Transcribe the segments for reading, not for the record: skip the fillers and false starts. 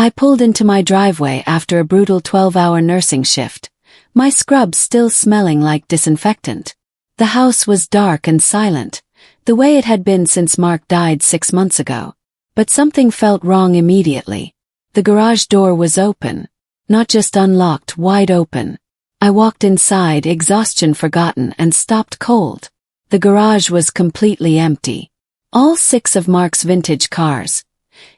I pulled into my driveway after a brutal 12-hour nursing shift, my scrubs still smelling like disinfectant. The house was dark and silent, the way it had been since Mark died 6 months ago. But something felt wrong immediately. The garage door was open, not just unlocked, wide open. I walked inside, exhaustion forgotten, and stopped cold. The garage was completely empty. All 6 of Mark's vintage cars,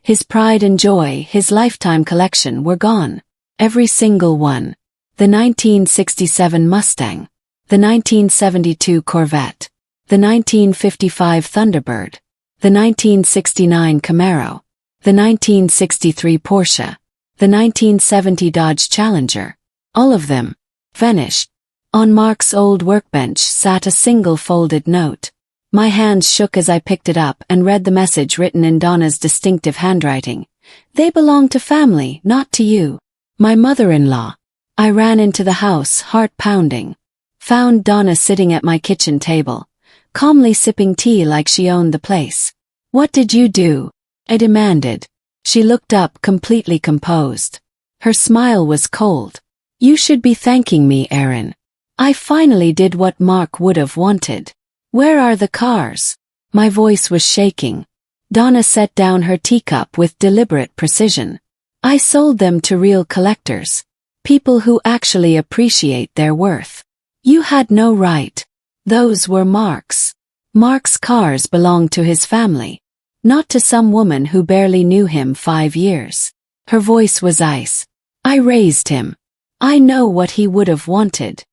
his pride and joy, his lifetime collection, were gone. Every single one. The 1967 Mustang, the 1972 Corvette, the 1955 Thunderbird, the 1969 Camaro, the 1963 Porsche, the 1970 Dodge Challenger. All of them vanished. On Mark's old workbench sat a single folded note. My hands shook as I picked it up and read the message written in Donna's distinctive handwriting. They belong to family, not to you. My mother-in-law. I ran into the house, heart pounding. Found Donna sitting at my kitchen table, calmly sipping tea like she owned the place. "What did you do?" I demanded. She looked up, completely composed. Her smile was cold. "You should be thanking me, Erin. I finally did what Mark would have wanted." "Where are the cars?" My voice was shaking. Donna set down her teacup with deliberate precision. "I sold them to real collectors. People who actually appreciate their worth. You had no right. Those were Mark's. Mark's cars belonged to his family, not to some woman who barely knew him 5 years." Her voice was ice. "I raised him. I know what he would have wanted.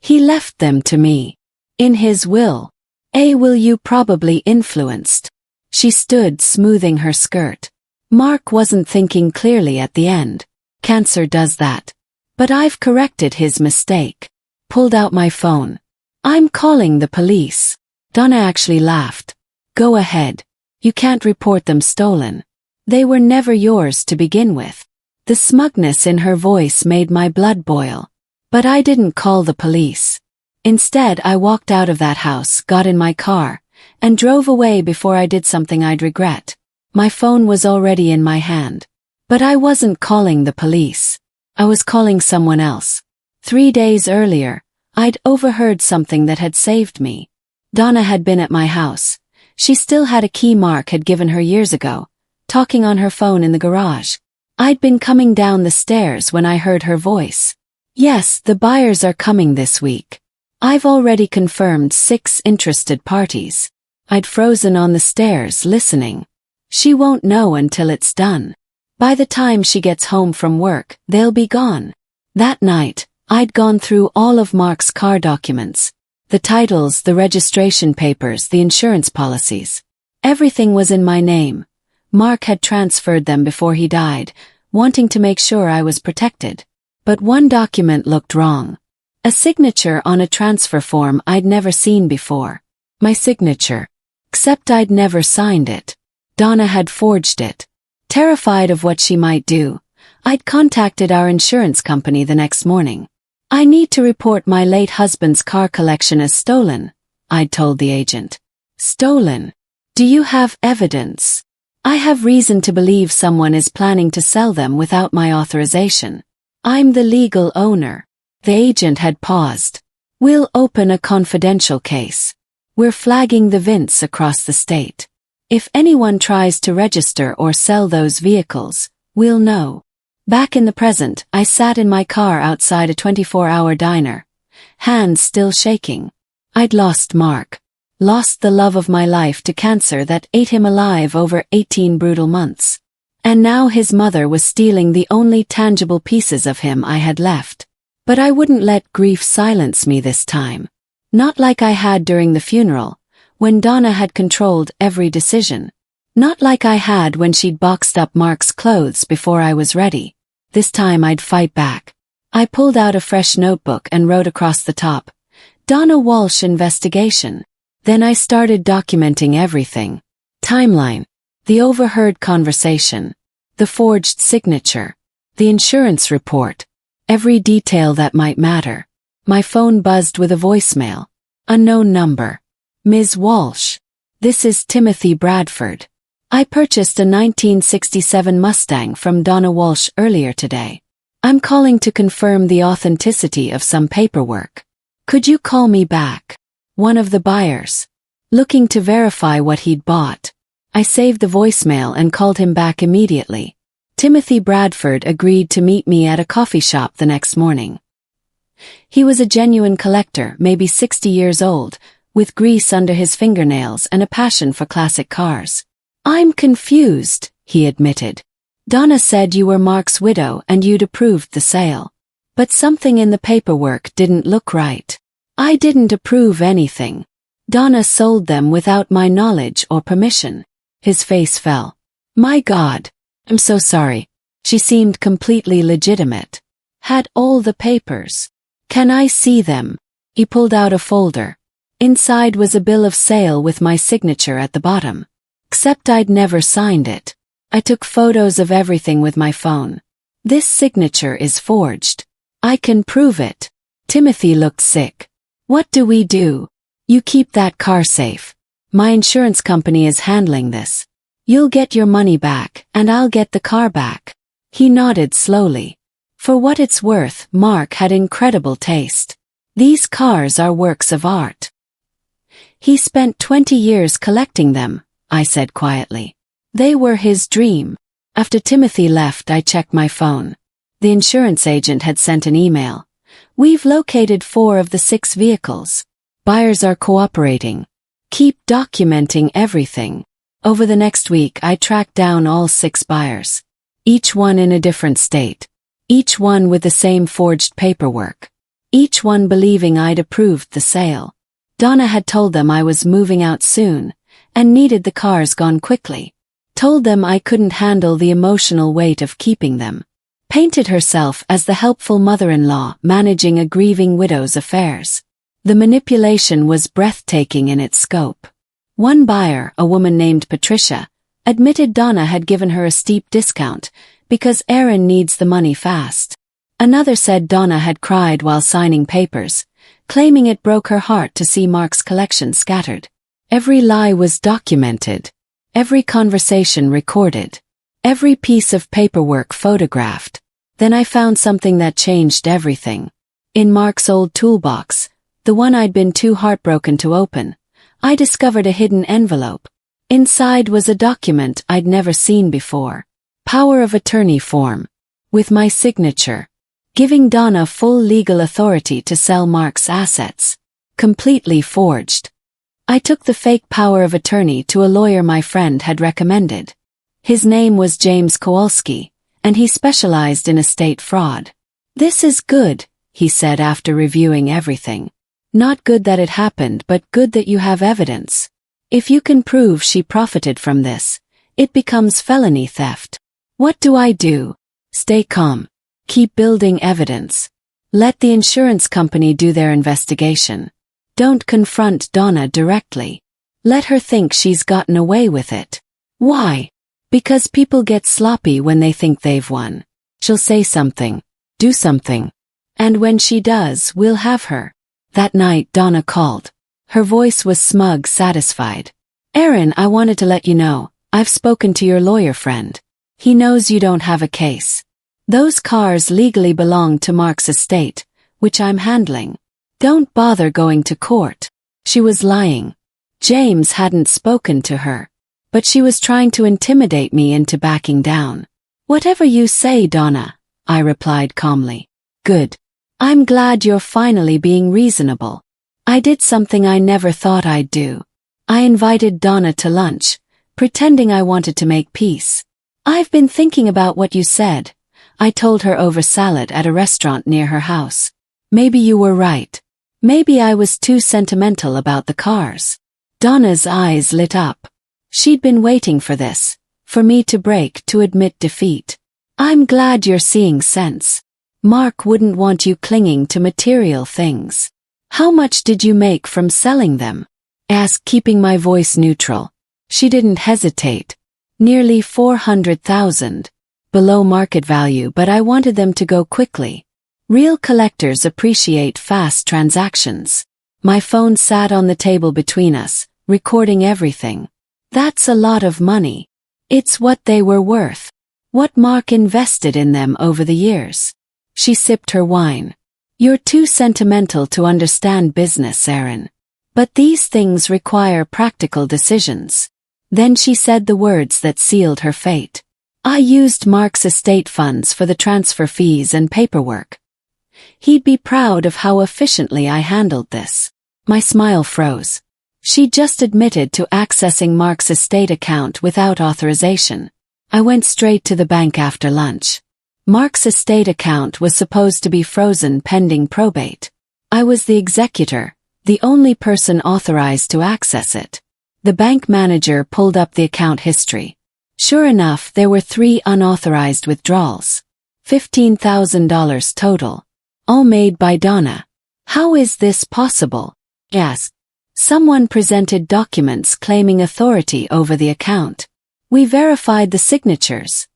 He left them to me. In his will. A will you probably influenced." She stood, smoothing her skirt. "Mark wasn't thinking clearly at the end. Cancer does that. But I've corrected his mistake." Pulled out my phone. "I'm calling the police." Donna actually laughed. "Go ahead. You can't report them stolen. They were never yours to begin with." The smugness in her voice made my blood boil. But I didn't call the police. Instead, I walked out of that house, got in my car, and drove away before I did something I'd regret. My phone was already in my hand. But I wasn't calling the police. I was calling someone else. 3 days earlier, I'd overheard something that had saved me. Donna had been at my house. She still had a key Mark had given her years ago, talking on her phone in the garage. I'd been coming down the stairs when I heard her voice. "Yes, the buyers are coming this week. I've already confirmed 6 interested parties." I'd frozen on the stairs, listening. She won't know until it's done. By the time she gets home from work, they'll be gone. That night, I'd gone through all of Mark's car documents. The titles, the registration papers, the insurance policies. Everything was in my name. Mark had transferred them before he died, wanting to make sure I was protected. But one document looked wrong. A signature on a transfer form I'd never seen before. My signature. Except I'd never signed it. Donna had forged it. Terrified of what she might do, I'd contacted our insurance company the next morning. "I need to report my late husband's car collection as stolen," I'd told the agent. "Stolen? Do you have evidence?" "I have reason to believe someone is planning to sell them without my authorization. I'm the legal owner." The agent had paused. "We'll open a confidential case. We're flagging the Vints across the state. If anyone tries to register or sell those vehicles, we'll know." Back in the present, I sat in my car outside a 24-hour diner, hands still shaking. I'd lost Mark. Lost the love of my life to cancer that ate him alive over 18 brutal months. And now his mother was stealing the only tangible pieces of him I had left. But I wouldn't let grief silence me this time. Not like I had during the funeral, when Donna had controlled every decision. Not like I had when she'd boxed up Mark's clothes before I was ready. This time I'd fight back. I pulled out a fresh notebook and wrote across the top, "Donna Walsh investigation." Then I started documenting everything. Timeline. The overheard conversation. The forged signature. The insurance report. Every detail that might matter. My phone buzzed with a voicemail. Unknown number. "Ms. Walsh. This is Timothy Bradford. I purchased a 1967 Mustang from Donna Walsh earlier today. I'm calling to confirm the authenticity of some paperwork. Could you call me back? One of the buyers. Looking to verify what he'd bought. I saved the voicemail and called him back immediately. Timothy Bradford agreed to meet me at a coffee shop the next morning. He was a genuine collector, maybe 60 years old, with grease under his fingernails and a passion for classic cars. I'm confused, he admitted. Donna said you were Mark's widow and you'd approved the sale. But something in the paperwork didn't look right. I didn't approve anything. Donna sold them without my knowledge or permission. His face fell. My God. I'm so sorry. She seemed completely legitimate. Had all the papers. Can I see them? He pulled out a folder. Inside was a bill of sale with my signature at the bottom. Except I'd never signed it. I took photos of everything with my phone. This signature is forged. I can prove it. Timothy looked sick. What do we do? You keep that car safe. My insurance company is handling this. You'll get your money back, and I'll get the car back. He nodded slowly. For what it's worth, Mark had incredible taste. These cars are works of art. He spent 20 years collecting them, I said quietly. They were his dream. After Timothy left, I checked my phone. The insurance agent had sent an email. We've located 4 of the 6 vehicles. Buyers are cooperating. Keep documenting everything. Over the next week, I tracked down all 6 buyers. Each one in a different state. Each one with the same forged paperwork. Each one believing I'd approved the sale. Donna had told them I was moving out soon, and needed the cars gone quickly. Told them I couldn't handle the emotional weight of keeping them. Painted herself as the helpful mother-in-law managing a grieving widow's affairs. The manipulation was breathtaking in its scope. One buyer, a woman named Patricia, admitted Donna had given her a steep discount because Aaron needs the money fast. Another said Donna had cried while signing papers, claiming it broke her heart to see Mark's collection scattered. Every lie was documented. Every conversation recorded. Every piece of paperwork photographed. Then I found something that changed everything. In Mark's old toolbox, the one I'd been too heartbroken to open, I discovered a hidden envelope. Inside was a document I'd never seen before. Power of attorney form. With my signature. Giving Donna full legal authority to sell Mark's assets. Completely forged. I took the fake power of attorney to a lawyer my friend had recommended. His name was James Kowalski, and he specialized in estate fraud. This is good, he said after reviewing everything. Not good that it happened, but good that you have evidence. If you can prove she profited from this, it becomes felony theft. What do I do? Stay calm. Keep building evidence. Let the insurance company do their investigation. Don't confront Donna directly. Let her think she's gotten away with it. Why? Because people get sloppy when they think they've won. She'll say something. Do something. And when she does, we'll have her. That night Donna called. Her voice was smug, satisfied. Aaron, I wanted to let you know, I've spoken to your lawyer friend. He knows you don't have a case. Those cars legally belong to Mark's estate, which I'm handling. Don't bother going to court. She was lying. James hadn't spoken to her. But she was trying to intimidate me into backing down. Whatever you say, Donna, I replied calmly. Good. I'm glad you're finally being reasonable. I did something I never thought I'd do. I invited Donna to lunch, pretending I wanted to make peace. I've been thinking about what you said. I told her over salad at a restaurant near her house. Maybe you were right. Maybe I was too sentimental about the cars. Donna's eyes lit up. She'd been waiting for this, for me to break, to admit defeat. I'm glad you're seeing sense. Mark wouldn't want you clinging to material things. How much did you make from selling them? Asked, keeping my voice neutral. She didn't hesitate. Nearly 400,000. Below market value, but I wanted them to go quickly. Real collectors appreciate fast transactions. My phone sat on the table between us, recording everything. That's a lot of money. It's what they were worth. What Mark invested in them over the years. She sipped her wine. You're too sentimental to understand business, Erin. But these things require practical decisions. Then she said the words that sealed her fate. I used Mark's estate funds for the transfer fees and paperwork. He'd be proud of how efficiently I handled this. My smile froze. She just admitted to accessing Mark's estate account without authorization. I went straight to the bank after lunch. Mark's estate account was supposed to be frozen pending probate. I was the executor, the only person authorized to access it. The bank manager pulled up the account history. Sure enough, there were 3 unauthorized withdrawals. $15,000 total. All made by Donna. How is this possible? Yes. Someone presented documents claiming authority over the account. We verified the signatures.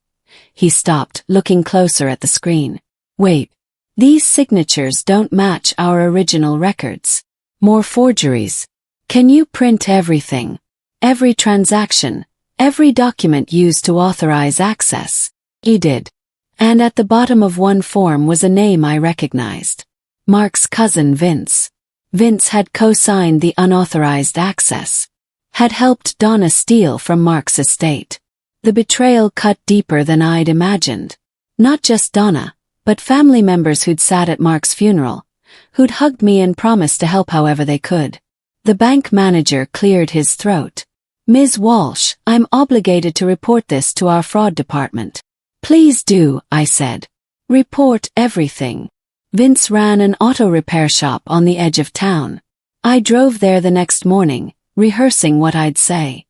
He stopped, looking closer at the screen. Wait. These signatures don't match our original records. More forgeries. Can you print everything? Every transaction, every document used to authorize access? He did. And at the bottom of one form was a name I recognized. Mark's cousin Vince. Vince had co-signed the unauthorized access. Had helped Donna steal from Mark's estate. The betrayal cut deeper than I'd imagined. Not just Donna, but family members who'd sat at Mark's funeral, who'd hugged me and promised to help however they could. The bank manager cleared his throat. Ms. Walsh, I'm obligated to report this to our fraud department. Please do, I said. Report everything. Vince ran an auto repair shop on the edge of town. I drove there the next morning, rehearsing what I'd say.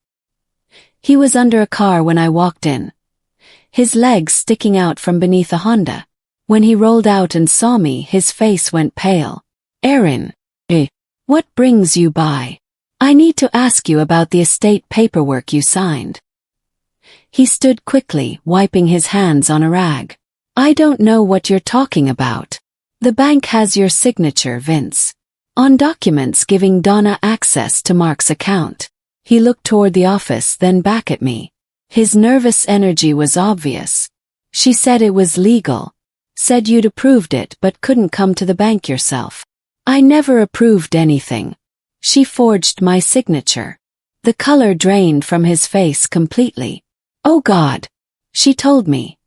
He was under a car when I walked in. His legs sticking out from beneath a Honda. When he rolled out and saw me, his face went pale. Erin. What brings you by? I need to ask you about the estate paperwork you signed. He stood quickly, wiping his hands on a rag. I don't know what you're talking about. The bank has your signature, Vince. On documents giving Donna access to Mark's account. He looked toward the office, then back at me. His nervous energy was obvious. She said it was legal. Said you'd approved it but couldn't come to the bank yourself. I never approved anything. She forged my signature. The color drained from his face completely. Oh God. She told me.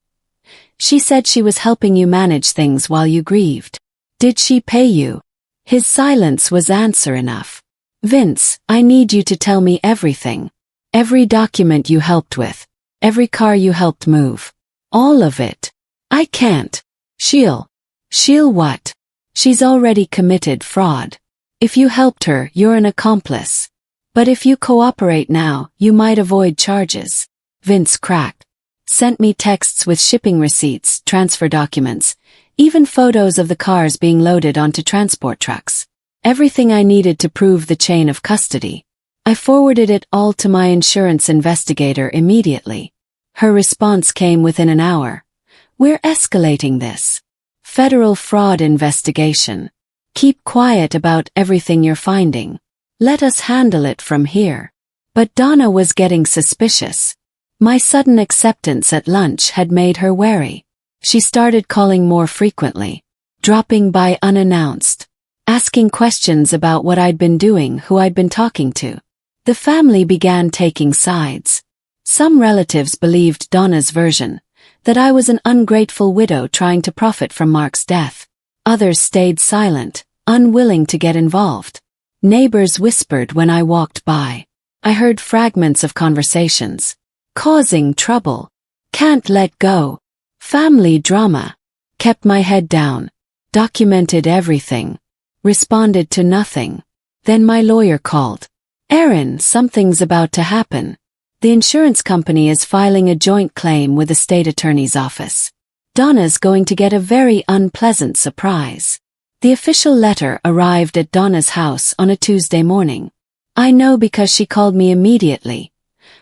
She said she was helping you manage things while you grieved. Did she pay you? His silence was answer enough. Vince, I need you to tell me everything. Every document you helped with. Every car you helped move. All of it. I can't. She'll what? She's already committed fraud. If you helped her, you're an accomplice. But if you cooperate now, you might avoid charges. Vince cracked. Sent me texts with shipping receipts, transfer documents, even photos of the cars being loaded onto transport trucks. Everything I needed to prove the chain of custody. I forwarded it all to my insurance investigator immediately. Her response came within an hour. We're escalating this. Federal fraud investigation. Keep quiet about everything you're finding. Let us handle it from here. But Donna was getting suspicious. My sudden acceptance at lunch had made her wary. She started calling more frequently, dropping by unannounced, asking questions about what I'd been doing, who I'd been talking to. The family began taking sides. Some relatives believed Donna's version, that I was an ungrateful widow trying to profit from Mark's death. Others stayed silent, unwilling to get involved. Neighbors whispered when I walked by. I heard fragments of conversations. Causing trouble. Can't let go. Family drama. Kept my head down. Documented everything. Responded to nothing. Then my lawyer called. Erin, something's about to happen. The insurance company is filing a joint claim with the state attorney's office. Donna's going to get a very unpleasant surprise. The official letter arrived at Donna's house on a Tuesday morning. I know because she called me immediately.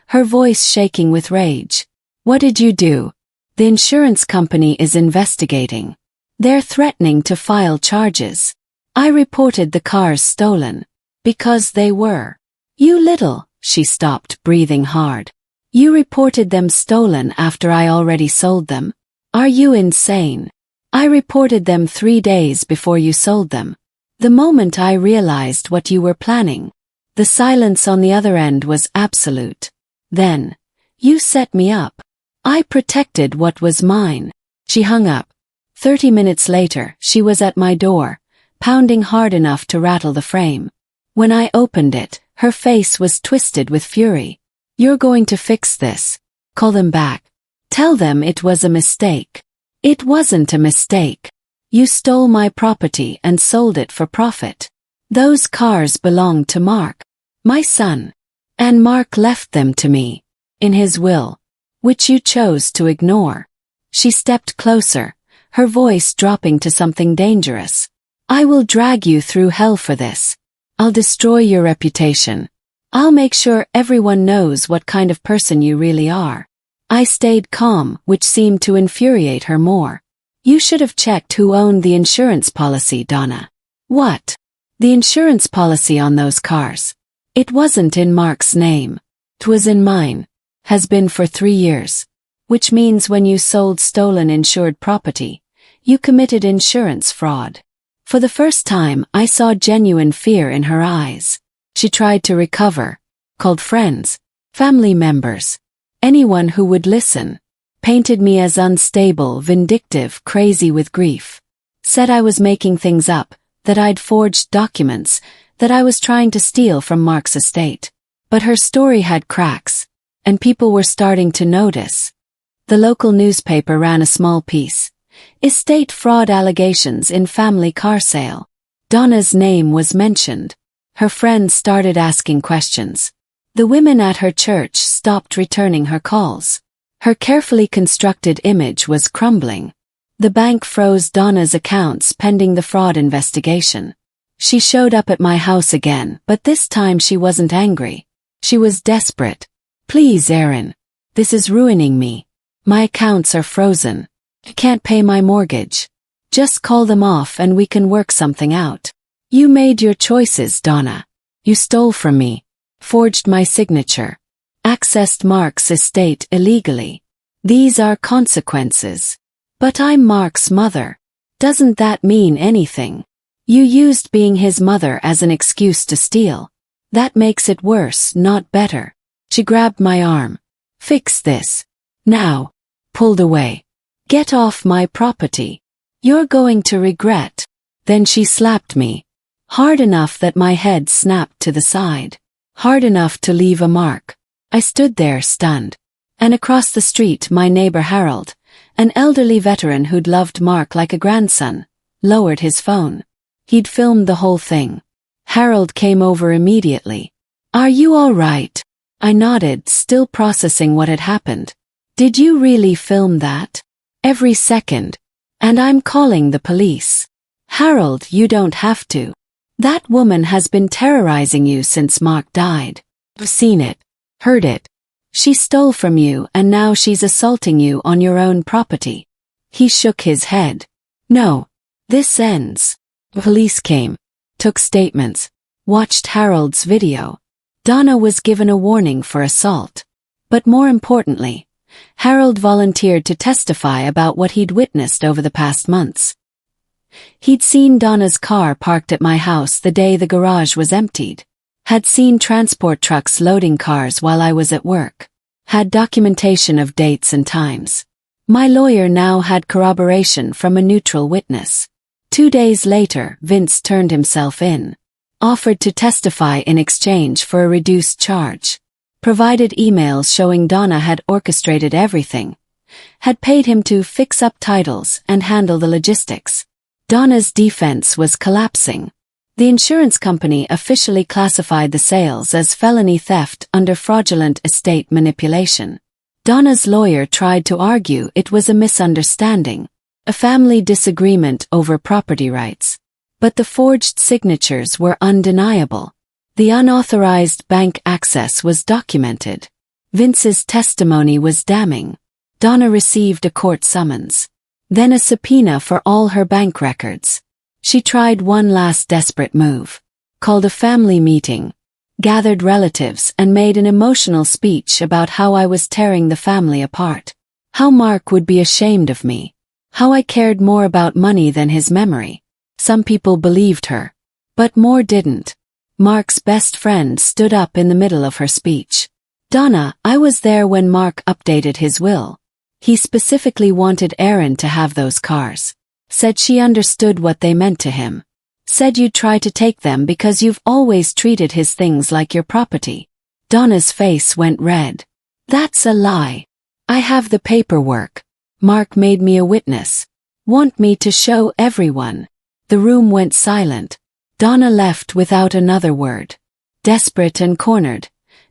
Her voice shaking with rage. What did you do? The insurance company is investigating. They're threatening to file charges. I reported the cars stolen. Because they were. You little, she stopped, breathing hard. You reported them stolen after I already sold them? Are you insane? I reported them 3 days before you sold them. The moment I realized what you were planning. The silence on the other end was absolute. Then, you set me up. I protected what was mine. She hung up. 30 minutes later, she was at my door, pounding hard enough to rattle the frame. When I opened it, her face was twisted with fury. You're going to fix this. Call them back. Tell them it was a mistake. It wasn't a mistake. You stole my property and sold it for profit. Those cars belonged to Mark, my son. And Mark left them to me, in his will, which you chose to ignore. She stepped closer, her voice dropping to something dangerous. I will drag you through hell for this. I'll destroy your reputation. I'll make sure everyone knows what kind of person you really are. I stayed calm, which seemed to infuriate her more. You should have checked who owned the insurance policy, Donna. What? The insurance policy on those cars? It wasn't in Mark's name. 'Twas in mine. Has been for 3 years. Which means when you sold stolen insured property, you committed insurance fraud. For the first time, I saw genuine fear in her eyes. She tried to recover, called friends, family members, anyone who would listen, painted me as unstable, vindictive, crazy with grief. Said I was making things up, that I'd forged documents, that I was trying to steal from Mark's estate. But her story had cracks, and people were starting to notice. The local newspaper ran a small piece. Estate fraud allegations in family car sale. Donna's name was mentioned. Her friends started asking questions. The women at her church stopped returning her calls. Her carefully constructed image was crumbling. The bank froze Donna's accounts pending the fraud investigation. She showed up at my house again, but this time she wasn't angry. She was desperate. Please, Aaron. This is ruining me. My accounts are frozen. I can't pay my mortgage. Just call them off and we can work something out. You made your choices, Donna. You stole from me, forged my signature, accessed Mark's estate illegally. These are consequences. But I'm Mark's mother. Doesn't that mean anything? You used being his mother as an excuse to steal. That makes it worse, not better. She grabbed my arm. Fix this. Now. Pulled away. Get off my property. You're going to regret. Then she slapped me. Hard enough that my head snapped to the side. Hard enough to leave a mark. I stood there stunned. And across the street my neighbor Harold, an elderly veteran who'd loved Mark like a grandson, lowered his phone. He'd filmed the whole thing. Harold came over immediately. Are you all right? I nodded, still processing what had happened. Did you really film that? Every second. And I'm calling the police. Harold, you don't have to. That woman has been terrorizing you since Mark died. I've seen it. Heard it. She stole from you and now she's assaulting you on your own property. He shook his head. No. This ends. The police came. Took statements. Watched Harold's video. Donna was given a warning for assault. But more importantly, Harold volunteered to testify about what he'd witnessed over the past months. He'd seen Donna's car parked at my house the day the garage was emptied. Had seen transport trucks loading cars while I was at work. Had documentation of dates and times. My lawyer now had corroboration from a neutral witness. 2 days later, Vince turned himself in. Offered to testify in exchange for a reduced charge. Provided emails showing Donna had orchestrated everything. Had paid him to fix up titles and handle the logistics. Donna's defense was collapsing. The insurance company officially classified the sales as felony theft under fraudulent estate manipulation. Donna's lawyer tried to argue it was a misunderstanding, a family disagreement over property rights. But the forged signatures were undeniable. The unauthorized bank access was documented. Vince's testimony was damning. Donna received a court summons. Then a subpoena for all her bank records. She tried one last desperate move. Called a family meeting. gathered relatives and made an emotional speech about how I was tearing the family apart. How Mark would be ashamed of me. How I cared more about money than his memory. Some people believed her. But more didn't. Mark's best friend stood up in the middle of her speech. Donna, I was there when Mark updated his will. He specifically wanted Erin to have those cars. Said she understood what they meant to him. Said you'd try to take them because you've always treated his things like your property. Donna's face went red. That's a lie. I have the paperwork. Mark made me a witness. Want me to show everyone. The room went silent. Donna left without another word. Desperate and cornered,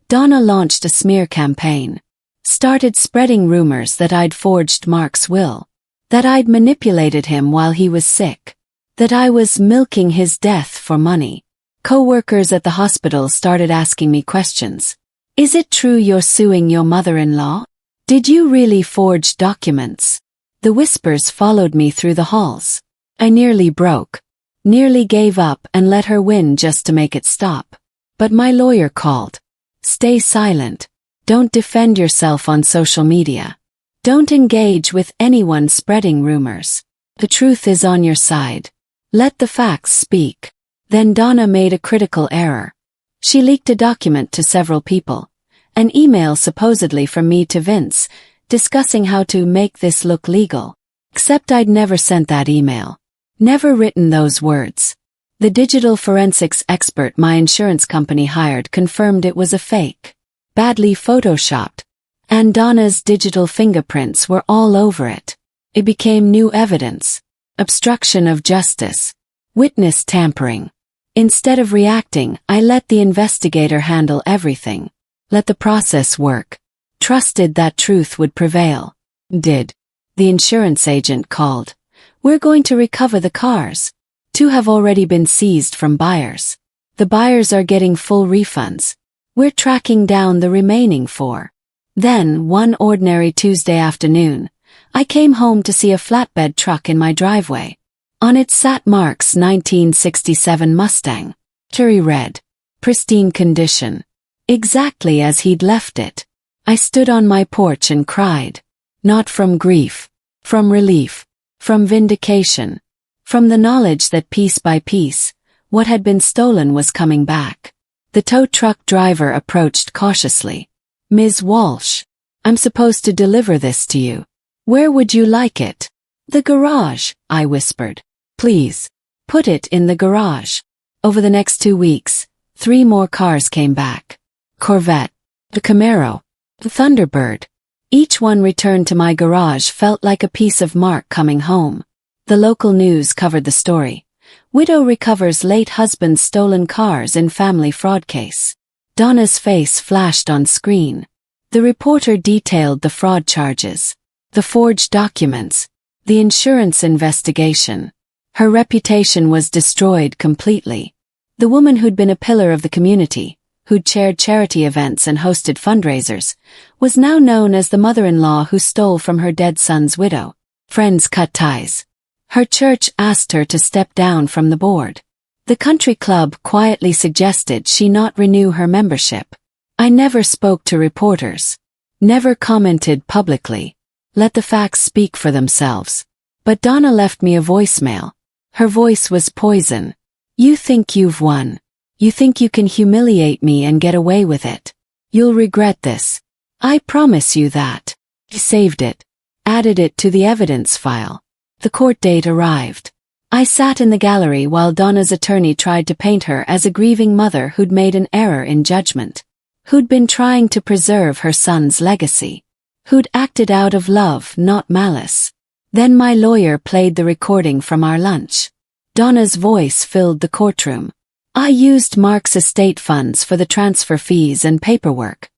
Donna launched a smear campaign. Started spreading rumors that I'd forged Mark's will. That I'd manipulated him while he was sick. That I was milking his death for money. Co-workers at the hospital started asking me questions. Is it true you're suing your mother-in-law? Did you really forge documents? The whispers followed me through the halls. I nearly broke. Nearly gave up and let her win just to make it stop. But my lawyer called. Stay silent. Don't defend yourself on social media. Don't engage with anyone spreading rumors. The truth is on your side. Let the facts speak. Then Donna made a critical error. She leaked a document to several people. An email supposedly from me to Vince, discussing how to make this look legal. Except I'd never sent that email. Never written those words. The digital forensics expert my insurance company hired confirmed it was a fake. Badly photoshopped. And Donna's digital fingerprints were all over it. It became new evidence. Obstruction of justice. Witness tampering. Instead of reacting, I let the investigator handle everything. Let the process work. Trusted that truth would prevail. Did. The insurance agent called. We're going to recover the cars. 2 have already been seized from buyers. The buyers are getting full refunds. We're tracking down the remaining 4. Then, one ordinary Tuesday afternoon, I came home to see a flatbed truck in my driveway. On it sat Mark's 1967 Mustang. Cherry red. Pristine condition. Exactly as he'd left it. I stood on my porch and cried. Not from grief. From relief. From vindication. From the knowledge that piece by piece, what had been stolen was coming back. The tow truck driver approached cautiously. Ms. Walsh, I'm supposed to deliver this to you. Where would you like it? The garage, I whispered. Please. Put it in the garage. Over the next 2 weeks, 3 more cars came back. Corvette. The Camaro. The Thunderbird. Each one returned to my garage felt like a piece of Mark coming home. The local news covered the story. Widow recovers late husband's stolen cars in family fraud case. Donna's face flashed on screen. The reporter detailed the fraud charges. The forged documents. The insurance investigation. Her reputation was destroyed completely. The woman who'd been a pillar of the community, who'd chaired charity events and hosted fundraisers, was now known as the mother-in-law who stole from her dead son's widow. Friends cut ties. Her church asked her to step down from the board. The country club quietly suggested she not renew her membership. I never spoke to reporters. Never commented publicly. Let the facts speak for themselves. But Donna left me a voicemail. Her voice was poison. You think you've won. You think you can humiliate me and get away with it. You'll regret this. I promise you that. He saved it. Added it to the evidence file. The court date arrived. I sat in the gallery while Donna's attorney tried to paint her as a grieving mother who'd made an error in judgment. Who'd been trying to preserve her son's legacy. Who'd acted out of love, not malice. Then my lawyer played the recording from our lunch. Donna's voice filled the courtroom. I used Mark's estate funds for the transfer fees and paperwork.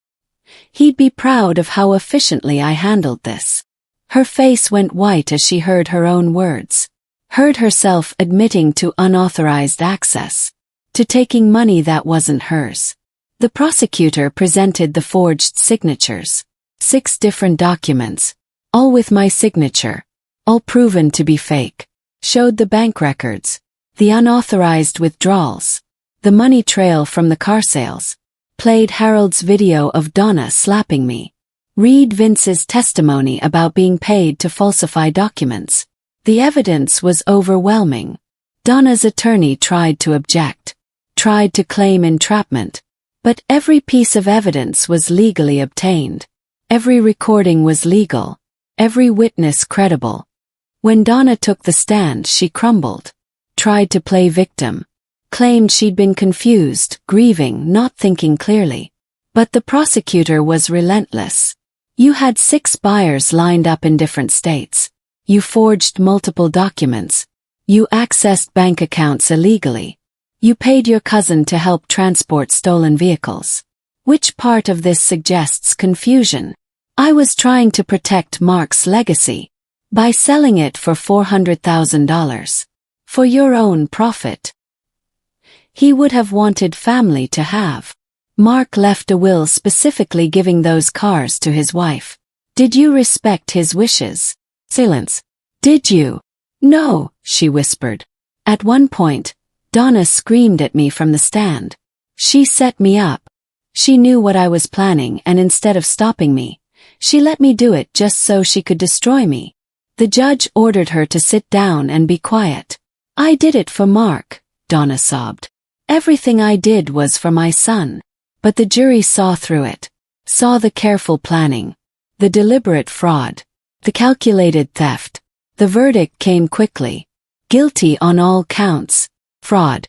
He'd be proud of how efficiently I handled this. Her face went white as she heard her own words. Heard herself admitting to unauthorized access. To taking money that wasn't hers. The prosecutor presented the forged signatures. 6 different documents. All with my signature. All proven to be fake. Showed the bank records. The unauthorized withdrawals. The money trail from the car sales. Played Harold's video of Donna slapping me. Read Vince's testimony about being paid to falsify documents. The evidence was overwhelming. Donna's attorney tried to object, tried to claim entrapment, but every piece of evidence was legally obtained. Every recording was legal, every witness credible. When Donna took the stand, she crumbled, tried to play victim, claimed she'd been confused, grieving, not thinking clearly. But the prosecutor was relentless. You had 6 buyers lined up in different states. You forged multiple documents. You accessed bank accounts illegally. You paid your cousin to help transport stolen vehicles. Which part of this suggests confusion? I was trying to protect Mark's legacy by selling it for $400,000. For your own profit. He would have wanted family to have. Mark left a will specifically giving those cars to his wife. Did you respect his wishes? Silence. Did you? No, she whispered. At one point, Donna screamed at me from the stand. She set me up. She knew what I was planning, and instead of stopping me, she let me do it just so she could destroy me. The judge ordered her to sit down and be quiet. I did it for Mark, Donna sobbed. Everything I did was for my son. But the jury saw through it, saw the careful planning, the deliberate fraud, the calculated theft. The verdict came quickly. Guilty on all counts. Fraud,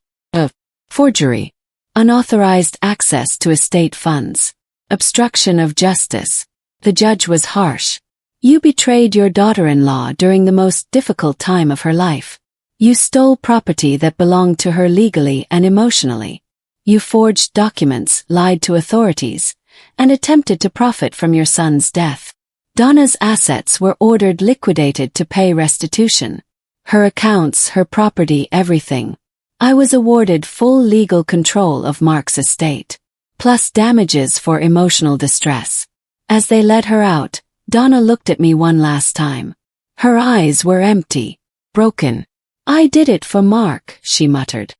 forgery, unauthorized access to estate funds, obstruction of justice. The judge was harsh. You betrayed your daughter-in-law during the most difficult time of her life. You stole property that belonged to her legally and emotionally. You forged documents, lied to authorities, and attempted to profit from your son's death. Donna's assets were ordered liquidated to pay restitution. Her accounts, her property, everything. I was awarded full legal control of Mark's estate, plus damages for emotional distress. As they led her out, Donna looked at me one last time. Her eyes were empty, broken. I did it for Mark, she muttered.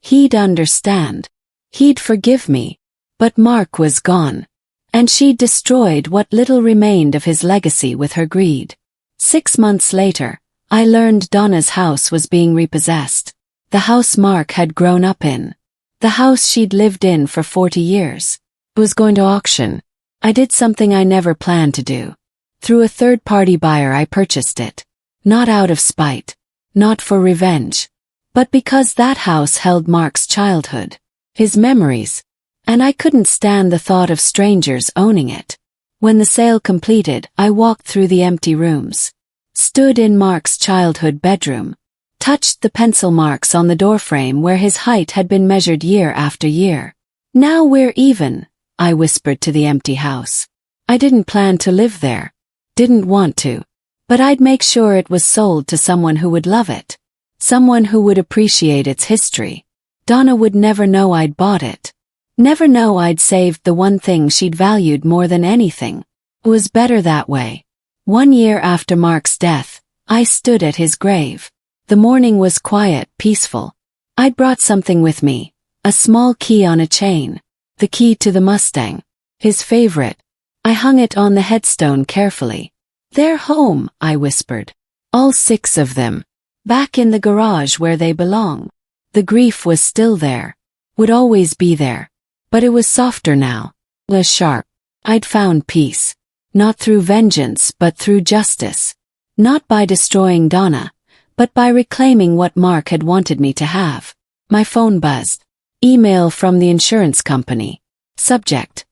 He'd understand. He'd forgive me. But Mark was gone. And she'd destroyed what little remained of his legacy with her greed. 6 months later, I learned Donna's house was being repossessed. The house Mark had grown up in. The house she'd lived in for 40 years. Was going to auction. I did something I never planned to do. Through a third-party buyer I purchased it. Not out of spite. Not for revenge. But because that house held Mark's childhood. His memories. And I couldn't stand the thought of strangers owning it. When the sale completed, I walked through the empty rooms. Stood in Mark's childhood bedroom. Touched the pencil marks on the doorframe where his height had been measured year after year. Now we're even, I whispered to the empty house. I didn't plan to live there. Didn't want to. But I'd make sure it was sold to someone who would love it. Someone who would appreciate its history. Donna would never know I'd bought it. Never know I'd saved the one thing she'd valued more than anything. It was better that way. 1 year after Mark's death, I stood at his grave. The morning was quiet, peaceful. I'd brought something with me. A small key on a chain. The key to the Mustang. His favorite. I hung it on the headstone carefully. They're home, I whispered. All 6 of them. Back in the garage where they belong. The grief was still there. Would always be there. But it was softer now. Less sharp. I'd found peace. Not through vengeance but through justice. Not by destroying Donna, but by reclaiming what Mark had wanted me to have. My phone buzzed. Email from the insurance company. Subject.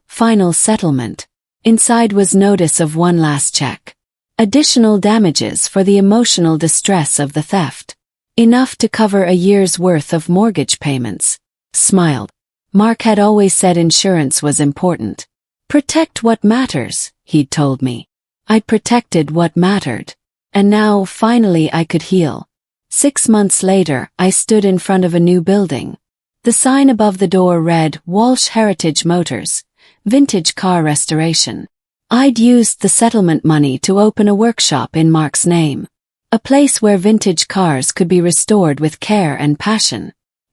Final settlement. Inside was notice of one last check. Additional damages for the emotional distress of the theft. Enough to cover a year's worth of mortgage payments. Smiled. Mark had always said insurance was important. Protect what matters, he'd told me. I'd protected what mattered. And now, finally, I could heal. 6 months later, I stood in front of a new building. The sign above the door read, Walsh Heritage Motors, Vintage Car Restoration. I'd used the settlement money to open a workshop in Mark's name. A place where vintage cars could be restored with care and passion.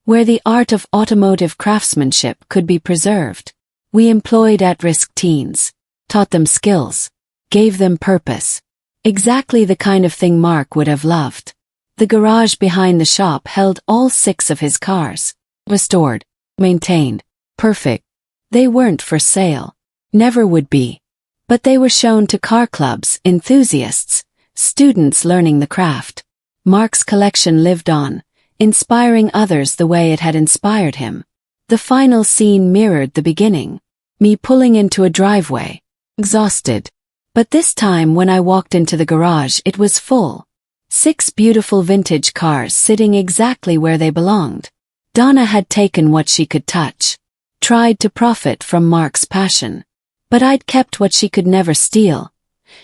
where the art of automotive craftsmanship could be preserved. We employed at-risk teens, taught them skills, gave them purpose. Exactly the kind of thing Mark would have loved. The garage behind the shop held all 6 of his cars. Restored, maintained, perfect. They weren't for sale. Never would be. But they were shown to car clubs, enthusiasts, students learning the craft. Mark's collection lived on, inspiring others the way it had inspired him. The final scene mirrored the beginning. Me pulling into a driveway, exhausted. But this time when I walked into the garage it was full. 6 beautiful vintage cars sitting exactly where they belonged. Donna had taken what she could touch, tried to profit from Mark's passion. But I'd kept what she could never steal.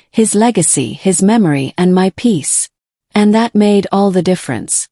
His legacy, his memory, and my peace. And that made all the difference.